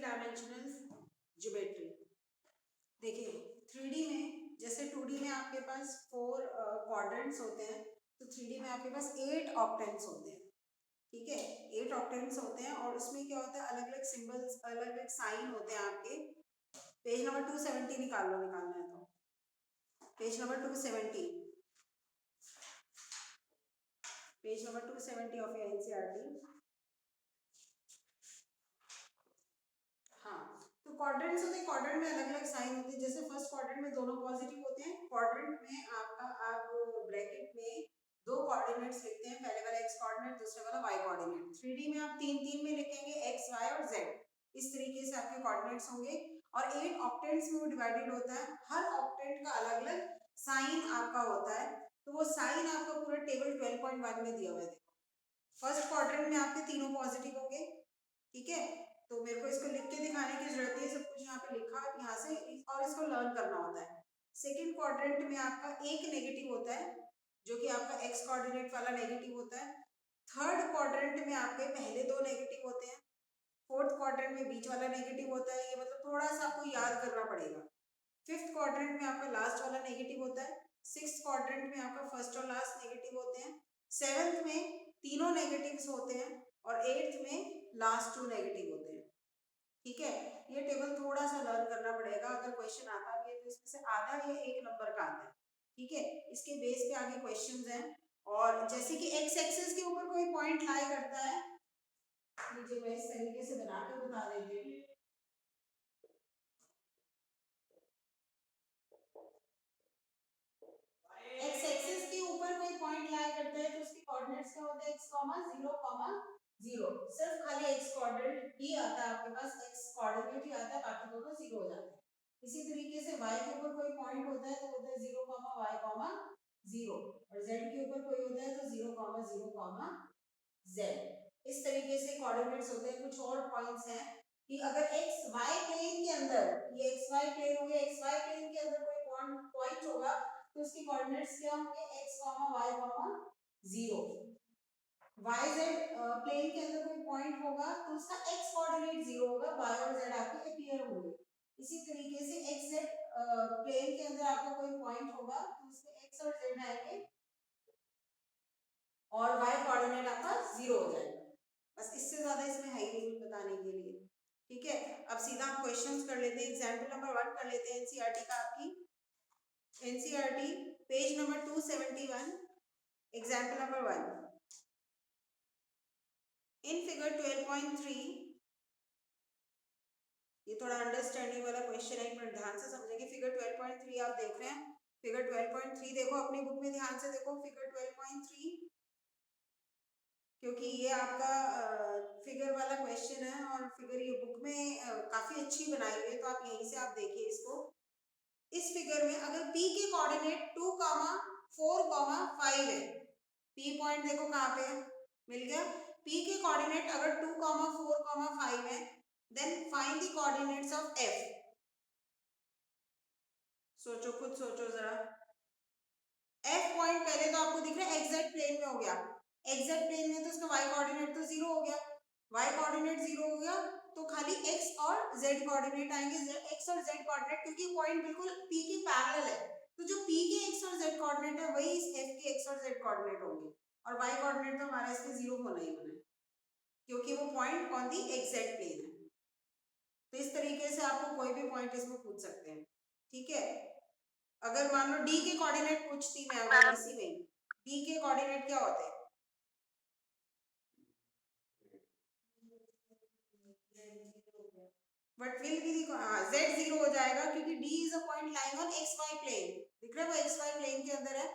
Dimensional geometry. देखिए 3D में जैसे 2D में आपके पास 4 क्वाड्रेंट्स होते हैं, तो 3D में आपके पास 8 ऑक्टेंट्स होते हैं। ठीक है, 8 ऑक्टेंट्स होते हैं और उसमें क्या होता है, अलग अलग सिंबल्स, अलग अलग साइन होते हैं आपके। पेज नंबर 270 निकालना है तो page number 270, page number 270 of your NCERT. हाँ, तो क्वाड्रेंट्स होते हैं, क्वाड्रेंट में अलग अलग साइन होते हैं। जैसे फर्स्ट क्वाड्रेंट में दोनों पॉजिटिव होते हैं, क्वाड्रेंट में आपका आप ब्रैकेट में दो कोऑर्डिनेट्स लिखते हैं, पहले वाला एक्स कोऑर्डिनेट, दूसरे वाला वाई कोऑर्डिनेट। 3D में आप तीन तीन में लिखेंगे एक्स वाई और जेड, इस तरीके से आपके कोऑर्डिनेट्स होंगे। और 8 ऑक्टेंट्स में वो डिवाइडेड होता है, हर ऑक्टेंट का अलग अलग साइन आपका होता है। तो वो साइन आपका पूरा टेबल 12.1 में दिया हुआ है। फर्स्ट क्वाड्रेंट में आपके तीनों पॉजिटिव होंगे, ठीक है, तो मेरे को इसको लिख के दिखाने की जरूरत है, सब कुछ यहाँ पे लिखा है यहाँ से, और इसको लर्न करना होता है। सेकंड क्वाड्रेंट में आपका एक नेगेटिव होता है, जो कि आपका एक्स कोऑर्डिनेट वाला नेगेटिव होता है। थर्ड क्वाड्रेंट में आपके पहले दो नेगेटिव होते हैं, फोर्थ क्वाड्रेंट में बीच वाला नेगेटिव होता है, ये मतलब थोड़ा सा आपको याद करना पड़ेगा। फिफ्थ क्वाड्रेंट में आपका लास्ट वाला नेगेटिव होता है। सिक्स्थ क्वाड्रेंट में आपका फर्स्ट और लास्ट नेगेटिव होते हैं। सेवेंथ में तीनों नेगेटिव्स होते हैं और एट्थ में लास्ट टू नेगेटिव होते हैं। ठीक है, ये टेबल थोड़ा सा लर्न करना पड़ेगा, अगर क्वेश्चन आता भी है तो इसमें से आधा या एक नंबर का आता है। ठीक है, इसके बेस पे आगे क्वेश्चंस हैं। और जैसे कि एक्स एक्सिस के ऊपर कोई पॉइंट लाई करता है, लीजिए मैं इस तरीके से बना के बता देती हूँ। एक्स एक्सिस के ऊपर कोई पॉइंट लाई करता है तो उसके कोऑर्डिनेट्स क्या होते हैं, x, 0, 0। सिर्फ खाली x कोऑर्डिनेट ही आता है आपके पास, x कोऑर्डिनेट ही आता है, बाकी दोनों 0 हो जाते हैं। इसी तरीके से y के ऊपर कोई पॉइंट होता है तो होता है 0, y, 0, और z के ऊपर कोई होता है तो 0, 0, z। इस तरीके से कोऑर्डिनेट्स होते हैं। कुछ और पॉइंट्स हैं कि अगर x y प्लेन के अंदर, ये x y प्लेन हो गया, x y प्लेन के अंदर कोई पॉइंट होगा तो उसके कोऑर्डिनेट्स क्या होंगे, x, y, 0। yz प्लेन के अंदर कोई पॉइंट होगा तो उसका x कोऑर्डिनेट 0 होगा, y और z आपके अपीयर होंगे। इसी तरीके से xz प्लेन के अंदर आपका कोई पॉइंट होगा तो उसमें x और z आएंगे और y कोऑर्डिनेट आपका 0 हो जाएगा। बस इससे ज्यादा इसमें है ही नहीं बताने के लिए। ठीक है, अब सीधा हम क्वेश्चंस कर लेते हैं। एग्जांपल नंबर 1 कर लेते हैं एनसीईआरटी का, आपकी NCERT page number 271, example number 1। In figure 12.3, ये थोड़ा अंडरस्टैंडिंग वाला क्वेश्चन है, पर ध्यान से समझेंगे। फिगर 12.3 आप देख रहे हैं, फिगर 12.3 देखो अपनी बुक में, ध्यान से देखो फिगर 12.3, क्योंकि ये आपका फिगर वाला क्वेश्चन है और फिगर ये बुक में काफी अच्छी बनाई हुई है, तो आप यहीं से आप देखिए इसको। इस फिगर में अगर P के कोऑर्डिनेट 2, 4, 5 है, P पॉइंट देखो कहाँ पे है, मिल गया। P के कोऑर्डिनेट अगर 2, 4, 5 है, then find the coordinates of F। सोचो, खुद सोचो जरा। F पॉइंट पहले तो आपको दिख रहा है एक्जेक्ट प्लेन में हो गया, एक्जेक्ट प्लेन में तो उसका y कोऑर्डिनेट तो 0 हो गया, y कोऑर्डिनेट 0 हो गया तो खाली x और z कोऑर्डिनेट आएंगे। x और z कोऑर्डिनेट, क्योंकि पॉइंट बिल्कुल P के पैरेलल है, तो जो P के x और z कोऑर्डिनेट है वही इस F के x और z कोऑर्डिनेट होंगे, और y कोऑर्डिनेट तो हमारा इसमें 0 होना ही होना है, क्योंकि वो point on the exact plane है। तो इस तरीके से आपको कोई भी पॉइंट इसमें पूछ सकते हैं। ठीक है, अगर मान लो D के कोऑर्डिनेट पूछती मैं, अगर इसी में D के कोऑर्डिनेट क्या होते हैं, बट विल बी z 0 हो जाएगा, क्योंकि D is a point lying on xy plane, दिख रहा है वो xy प्लेन के अंदर है,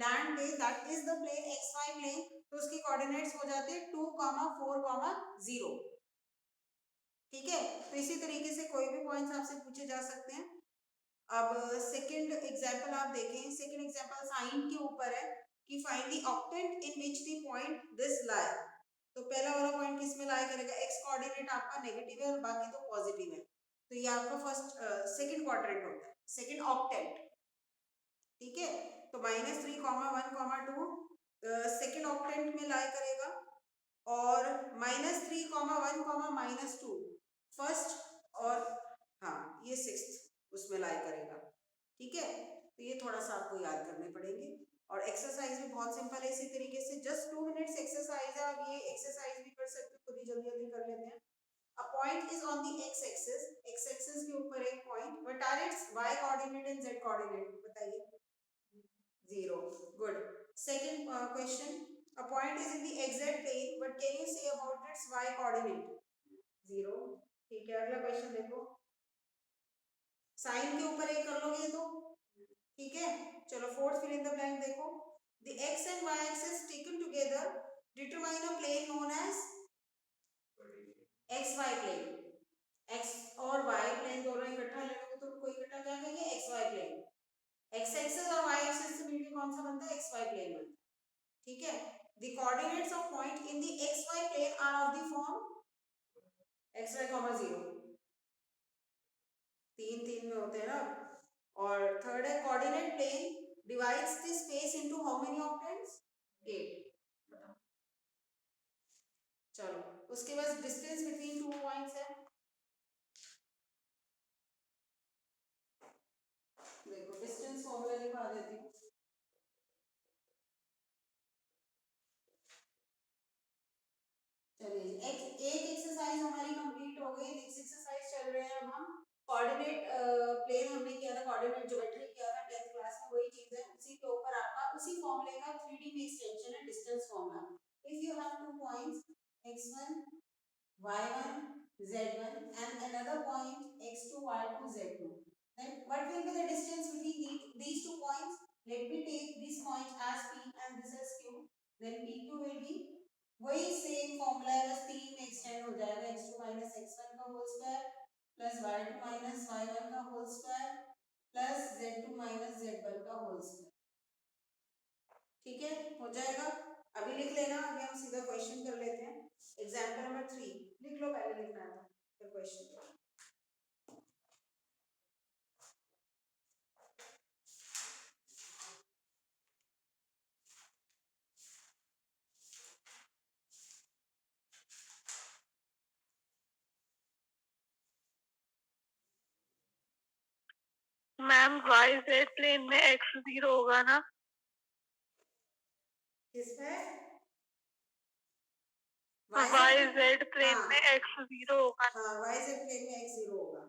land base that is the plane xy plane, तो उसके कोऑर्डिनेट्स हो जाते हैं 2, 4, 0। ठीक है, तो इसी तरीके से कोई भी पॉइंट्स आपसे पूछे जा सकते हैं। अब सेकंड एग्जांपल आप देखें, सेकंड एग्जांपल साइन के ऊपर है कि find the octant in which the point this लाई। तो पहला वाला पॉइंट किस में लाई करेगा, एक्स कोऑर्डिनेट आपका नेगेटिव है और बाकी तो पॉजिटिव है, तो ये आपका फर्स्ट सेकंड क्वाड्रेंट होता है, सेकंड ऑक्टेंट। ठीक है, तो -3, 1, 2 सेकंड ऑक्टेंट में लाई करेगा, और -3, 1, -2 फर्स्ट करेगा। ठीक है, तो ये थोड़ा सा आपको याद करने पड़ेंगे। और एक्सरसाइज भी बहुत सिंपल है, इसी तरीके से जस्ट 2 मिनट्स एक्सरसाइज है। आप ये एक्सरसाइज भी कर सकते हो, खुद ही जल्दी जल्दी कर लेते हैं। A point is on the x-axis, x-axis के ऊपर एक point, what are its y coordinate and z coordinate? बताइए। 0. Good. Second question. A point is in the xz plane, but can you say about its y coordinate? 0. ठीक है, अगला question देखो। Sign के ऊपर एक कर लोगे तो ठीक है। चलो fourth fill in the blank देखो। The x and y axis taken together determine a plane known as xy plane। x और y प्लेन दोनों इकट्ठा ले लोगे तो उनको इकट्ठा क्या कहेंगे? xy plane. x एक्सिस और y एक्सिस से मिलके कौन सा बनता है? xy प्लेन बनता है। ठीक है, the coordinates of point in the xy plane are of the form xy, 0। तीन तीन में होते हैं ना। और थर्ड है coordinate plane divides the space into how many octants? 8। बताओ। चलो उसके बाद डिस्टेंस बिटवीन टू पॉइंट्स है। देखो डिस्टेंस फॉर्मूला लिखा देती हूँ। चलिए एक एक्सरसाइज हमारी कंप्लीट हो गई। नेक्स्ट एक्सरसाइज चल रहे हैं अब हम। कोऑर्डिनेट प्लेन हमने किया था, कोऑर्डिनेट ज्योमेट्री किया था 10th क्लास में, वही चीज है। उसी के ऊपर आपका उसी फॉर्मूले का 3D में एक्सटेंशन है, distance formula. If you have two points x1 y1 z1 and another point x2 y2 z2, then what will be the distance between these two points? Let me take this point as p and this as q, then pq will be वही same formula है, बस 3 में extend हो जाएगा। x2 minus x1 का whole square plus y2 minus y1 का whole square plus z2 minus z1 का whole square. ठीक है, हो जाएगा। अभी लिख लेना, अभी हम सीधा क्वेश्चन कर लेते हैं। एग्जांपल नंबर 3 लिख लो, पहले लिखना है तो फिर question. Ma'am y z plane में x 0 होगा ना? किसमें? वाई जेड प्लेन में x 0 होगा। हाँ, वाई जेड प्लेन में x 0 होगा।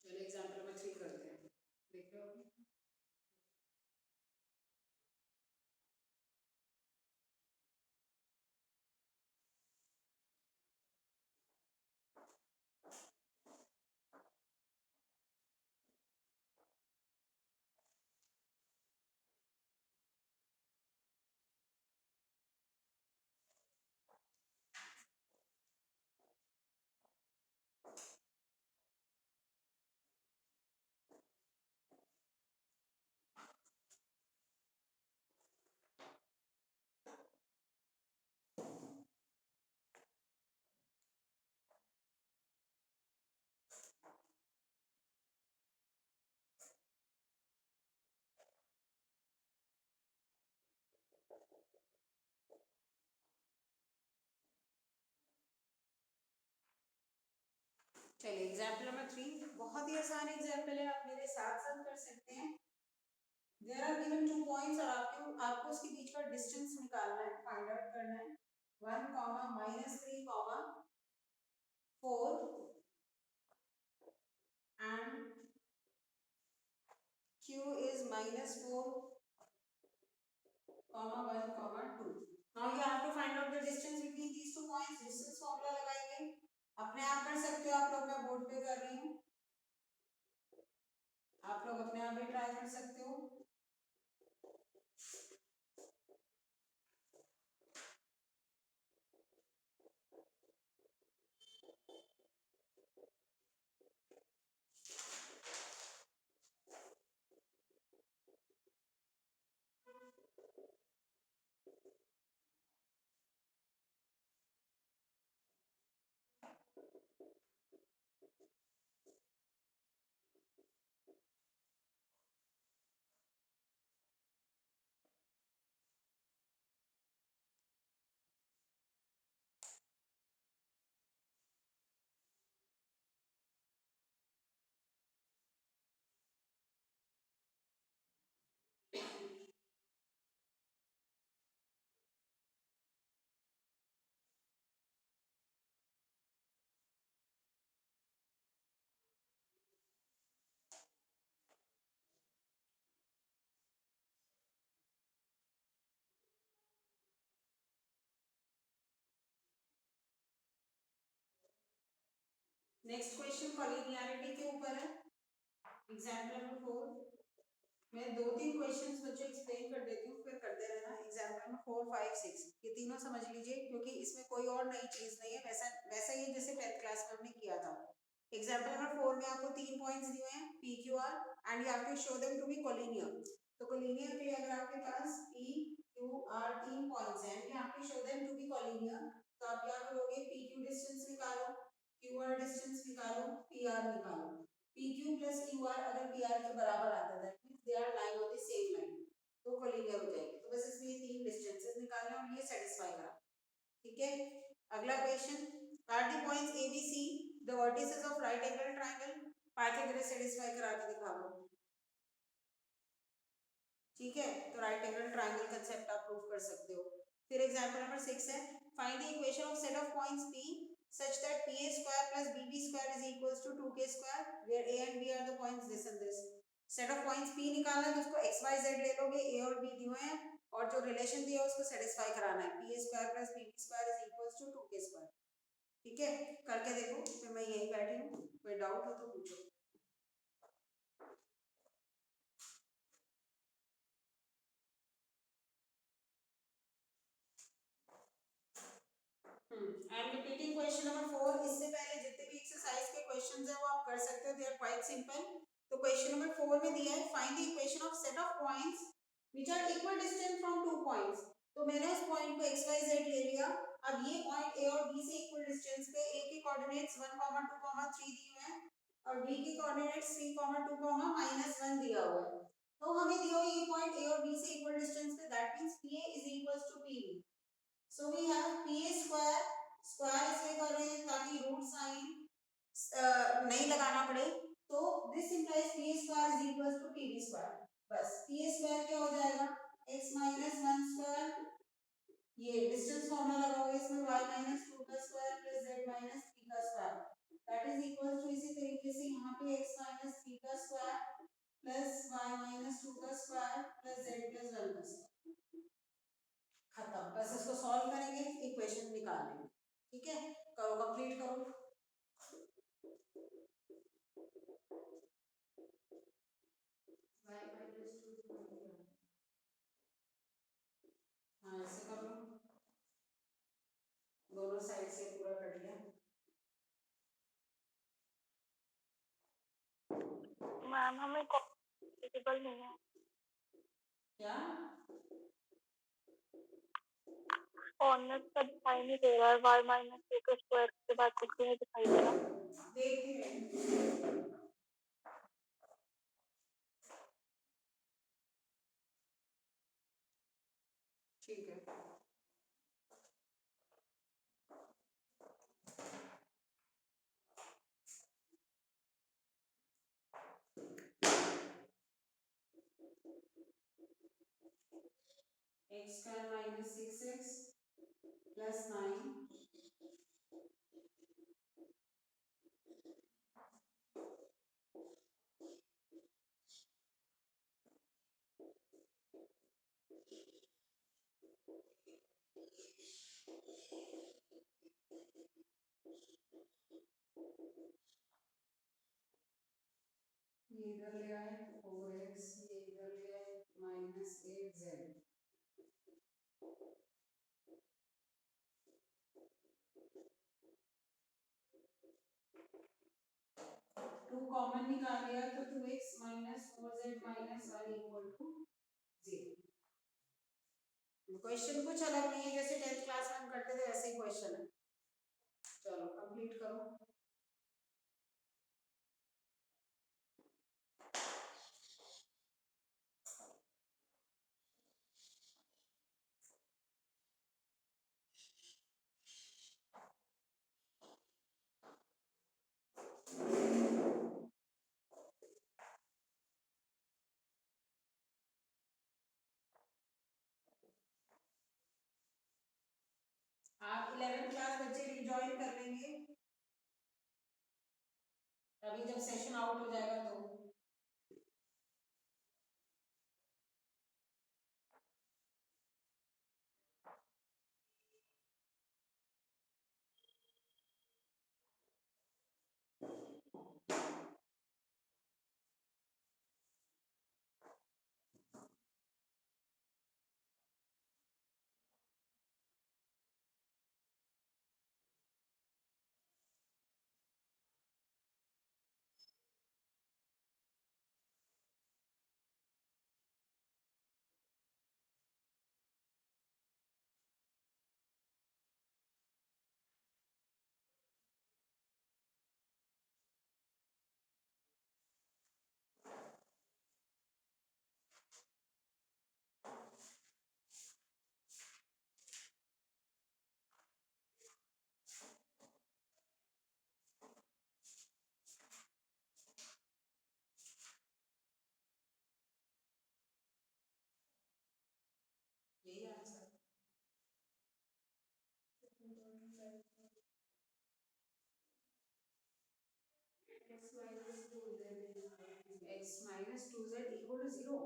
चलो एग्जांपल नंबर 3 करते हैं, देखो। चलिए एग्जाम्पल नंबर 3 बहुत ही आसान एग्जाम्पल है, आप मेरे साथ साथ कर सकते हैं। देयर आर गिवन 2 पॉइंट्स और आपको उसके बीच का डिस्टेंस निकालना है, फाइंड आउट करना है। 1 -3 4 and q is -4 1 2. Now you have to find out the distance between these 2 points. Distance formula लगाएंगे, अपने आप कर सकते हो आप लोग, मैं बोर्ड पे कर रही हूँ, आप लोग अपने आप भी ट्राई कर सकते हो। नेक्स्ट क्वेश्चन कॉलिनियरिटी के ऊपर है, एग्जाम्पल नंबर 4। मैं 2-3 क्वेश्चंस बच्चों एक्सप्लेन कर देती हूँ, फिर करते रहना। एग्जाम्पल नंबर 4, 5, 6 ये तीनों समझ लीजिए, क्योंकि इसमें कोई और नई चीज नहीं है, वैसा ही जैसे 10th क्लास में हमने किया था। एग्जाम्पल नंबर 4 में आपको 3 पॉइंट्स दिए हैं P Q R and you have to show them to be collinear. तो कोलिनियर के लिए अगर आपके पास पी क्यू आर 3 पॉइंट्स हैं, you have to show them to be collinear, तो आप क्या करोगे, पी क्यू डिस्टेंस निकालो, क्यू आर डिस्टेंस निकालो, पी आर निकालो। PQ plus QR अगर PR के बराबर आता है, that means they are line on the same line, तो कोलिनियर हो जाएगी। तो बस इसमें 3 डिस्टेंसेस निकालने और ये सेटिस्फाई करा, ठीक है। अगला question, are the points A B C the vertices of right angle triangle, Pythagoras satisfy करा के दिखाओ, ठीक है। तो राइट एंगल ट्रायंगल कंसेप्ट आप प्रूव कर सकते हो। फिर एग्जांपल नंबर 6 है, find the equation of set of points P such that PA square plus BB square is equals to 2K square where A and B are the points this and this। Set of points P निकालना है तो उसको XYZ ले लोगे, A और B दिए हैं और जो रिलेशन दिया है उसको सेटिस्फाई कराना है, PA square plus BB square is equals to 2K square, ठीक है। करके देखो, फिर मैं यही बैठी हूँ, कोई डाउट हो तो पूछो। I am repeating question number 4। इससे पहले जितने भी एक्सरसाइज के क्वेश्चंस हैं वो आप कर सकते हो, दे आर क्वाइट सिंपल। तो क्वेश्चन नंबर 4 में दिया है, find the equation of set of points which are equal distant from 2 points. तो मैंने उस पॉइंट को XYZ ले लिया, अब ये पॉइंट A और B से इक्वल डिस्टेंस पे, A के कोऑर्डिनेट्स 1, 2, 3 दिए हुए हैं और B के कोऑर्डिनेट्स 3, 2, -1 दिया हुआ है। तो हमें दिया हुआ ये पॉइंट A और B से इक्वल डिस्टेंस पे, that means PA is equals to PB। So we have PA square, square इसलिए कर रहे हैं ताकि रूट साइन नहीं लगाना पड़े, तो this implies PA square is equals to PB square। बस PA square क्या हो जाएगा, x minus 1 square, ये डिस्टेंस फॉर्मूला लगाओगे इसमें, y minus 2 का स्क्वायर प्लस z minus 3 का square, that is equal to, इसी तरीके से यहाँ पे x minus 3 का स्क्वायर प्लस y minus 2 का स्क्वायर प्लस z plus 1 का स्क्वायर, खत्म। बस इसको सॉल्व करेंगे, इक्वेशन निकाल लेंगे, ठीक है। करो, कंप्लीट करो। हाँ ऐसे कर लो, दोनों साइड से पूरा कर लिया। मैम हमें पॉसिबल नहीं है, क्या कॉर्नर का दिखाई नहीं दे रहा है, y माइनस 2 के स्क्वायर के बाद कुछ भी नहीं दिखाई दे रहा। देखिए, ठीक है। X square minus 6x plus 9 ये इधर ले आए 4x, ये इधर ले आए माइनस 8z। टू कॉमन निकाल लिया तो 2x minus 4z minus 1 equal to 0। Question कुछ अलग नहीं है, जैसे 10th क्लास में हम करते थे वैसे ही क्वेश्चन है। चलो कंप्लीट करो। आप 11th क्लास बच्चे रिजॉइन कर लेंगे अभी जब सेशन आउट हो जाएगा तो। यही answer x minus 2z equal to 0।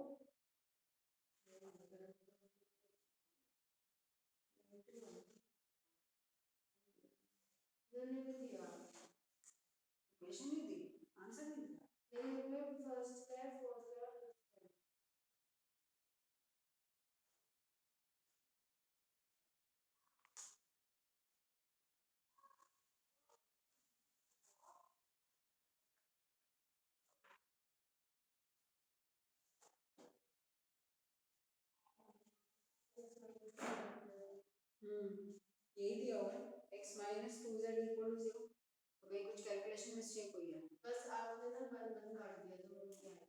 Question नहीं दी, आंसर नहीं दिया। फर्स्ट स्क्वायर फोर्थ स्क्वायर यही दिया हुआ है x minus 2z equal to 0। तो भाई कुछ कैलकुलेशन मिस्टेक हुई है, बस आपने ना वन वन काट दिया तो वो क्या है,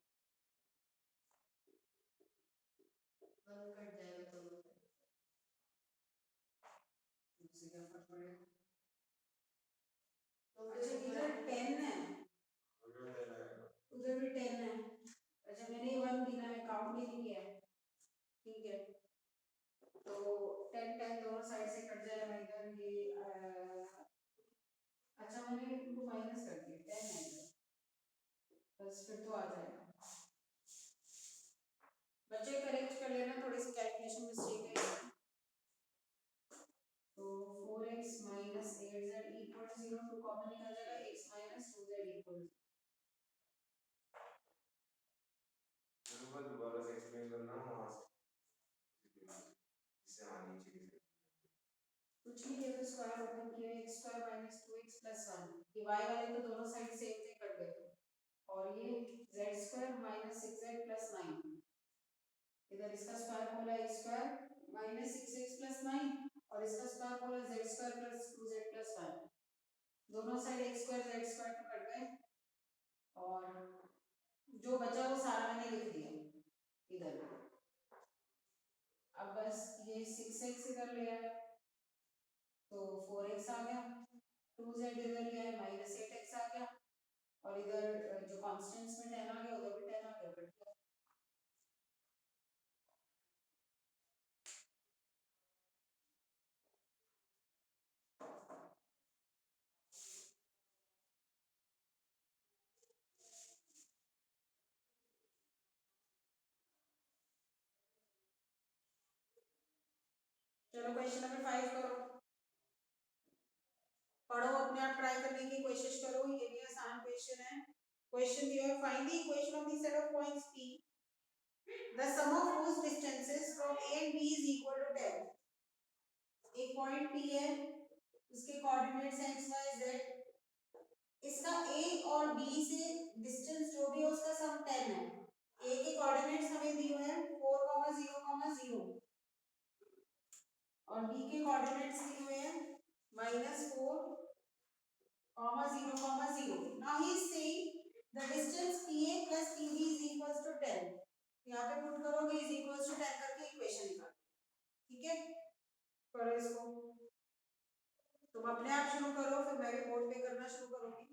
वन कट जाएगा तो उससे क्या फर्क पड़ेगा। तो अच्छा इधर 10 है, उधर भी 10 है। अच्छा मैंने 1 गिना है, काउंट ही नहीं किया है, ठीक है। तो 10 10 दोनों साइड से कट जाएगा इधर ये अच्छा मैंने इनको माइनस कर दिया 10 है इधर, बस फिर तो आ जाएगा। बच्चे करेक्ट कर लेना, थोड़ी सी कैलकुलेशन मिस्टेक है। तो 4x minus 8z equal to 0, two common निकल जाएगा, x minus 2z equal to दोबारा से एक्सप्लेन करना वहां से आनी चाहिए। कुछ नहीं है तो स्क्वायर ओपन किया, x square minus 2x plus 1, ये y वाले तो दोनों साइड सेम से कट गए और ये z square minus 6z plus 9, इधर इसका स्क्वायर बोला x square minus 6x plus 9 और इसका स्क्वायर बोला z square plus 2z plus 1, दोनों side x square z square तो कट गए और जो बचा वो सारा मैंने लिख दिया इधर। अब बस ये 6x इधर ले आया तो 4x आ गया, 2z इधर ले आया माइनस 8x आ गया और इधर जो कॉन्स्टेंट्स में 10 आ गया उधर भी 10 आ गया, कट गया। चलो क्वेश्चन नंबर 5 करो, पढ़ो, अपने आप ट्राई करने की कोशिश करो, ये भी आसान क्वेश्चन है। क्वेश्चन दिया है, find the equation of the set of points P, the sum of whose distances from A and B is equal to 10। एक पॉइंट P है, उसके कोऑर्डिनेट्स हैं x y z, इसका A और B से डिस्टेंस जो भी है उसका सम 10 है। A के कोऑर्डिनेट्स हमें दिए हैं 4, 0, 0 और B के कोऑर्डिनेट्स दिए हुए हैं -4, 0, 0। Now he is saying the distance PA plus PB is equals to 10। यहाँ पे पुट करोगे is equals to 10 करके इक्वेशन निकालो, ठीक है। करो इसको, तुम अपने आप शुरू करो, फिर मैं भी बोर्ड पे करना शुरू करूंगी।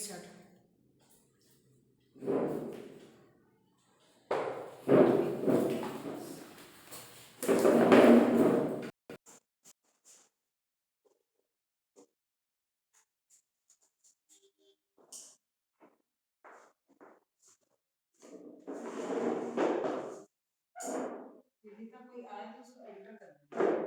स्टार्ट। यदि तक कोई आए तो उसको एंटर कर देना।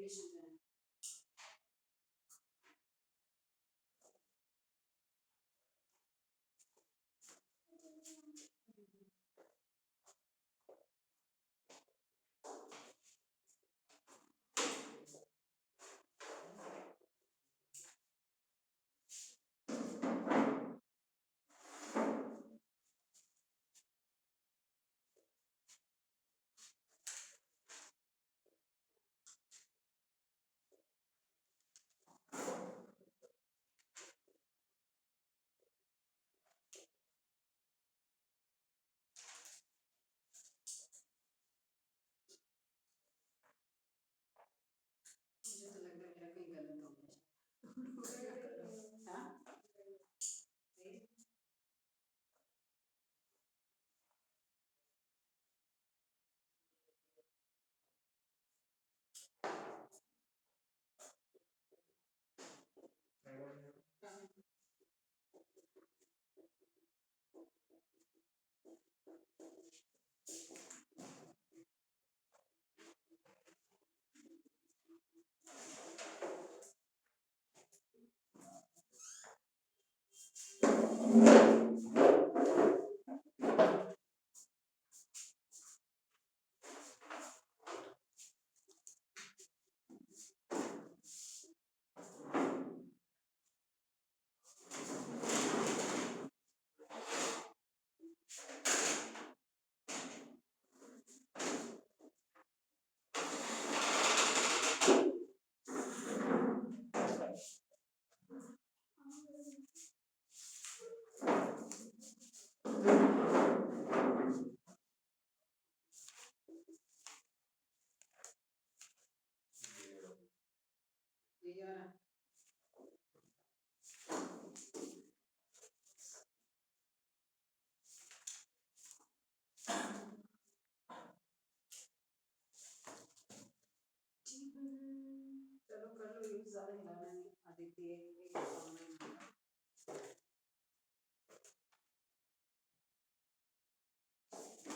एलिमिनेशन है। मुझे तो लग रहा है मेरा कहीं गलत हो गया। हाँ? सही? ये आ रहा है। चलो कर लो यूज, ज्यादा हिलाना नहीं। आदित्य एक